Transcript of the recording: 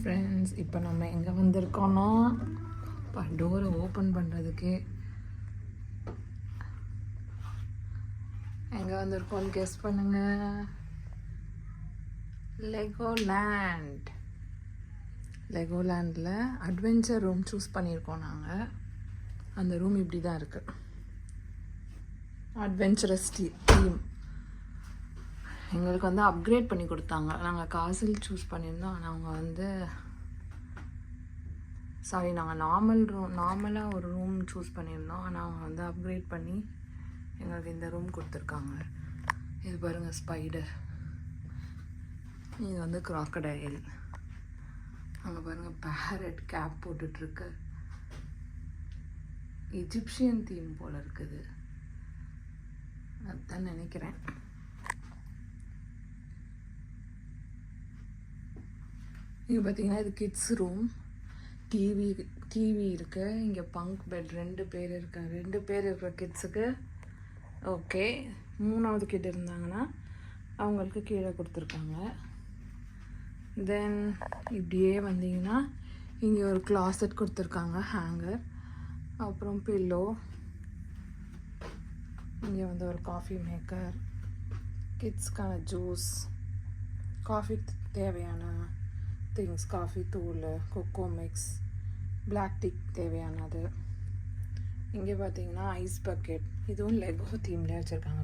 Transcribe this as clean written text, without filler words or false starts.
Friends, இப்போ நம்ம எங்கே வந்திருக்கோன்னா இப்போ டோரை ஓப்பன் பண்ணுறதுக்கு எங்கே வந்திருக்கோன்னு கெஸ் பண்ணுங்க. லெகோலேண்டில் அட்வென்ச்சர் ரூம் சூஸ் பண்ணியிருக்கோம் நாங்கள். அந்த ரூம் இப்படி தான் இருக்குது. அட்வென்ச்சரஸ் தீம் எங்களுக்கு வந்து அப்கிரேட் பண்ணி கொடுத்தாங்க. நாங்கள் காசில் சூஸ் பண்ணியிருந்தோம். ஆனால் அவங்க வந்து நாங்கள் நார்மலாக ஒரு ரூம் சூஸ் பண்ணியிருந்தோம். ஆனால் அவங்க வந்து அப்கிரேட் பண்ணி எங்களுக்கு இந்த ரூம் கொடுத்துருக்காங்க. இது பாருங்கள், ஸ்பைடர். இது வந்து க்ராக்கடைல். அங்கே பாருங்கள், பேரட் கேப் போட்டுட்ருக்கு. எஜிப்சியன் தீம் போல் இருக்குது, அதுதான் நினைக்கிறேன். இது பார்த்தீங்கன்னா இது கிட்ஸ் ரூம். டிவி இருக்கு. இங்கே பங்க் பெட் 2 பேர் இருக்காங்க. 2 பேர் இருக்கிற கிட்ஸுக்கு ஓகே. 3வது கிட் இருந்தாங்கன்னா அவங்களுக்கு கீழே கொடுத்துருக்காங்க. தென் இப்படியே வந்தீங்கன்னா இங்கே ஒரு கிளாசட் கொடுத்துருக்காங்க, ஹேங்கர், அப்புறம் பில்லோ. இங்கே வந்து ஒரு காஃபி மேக்கர், கிட்ஸ்க்கான ஜூஸ், காஃபி தேவையான திங்ஸ், காஃபி தூள், கொக்கோ மிக்ஸ், பிளாக் டீ தேவையானது. இங்கே பார்த்தீங்கன்னா ஐஸ் பக்கெட். இதுவும் லெகோ தீம்லேயே வச்சுருக்காங்க.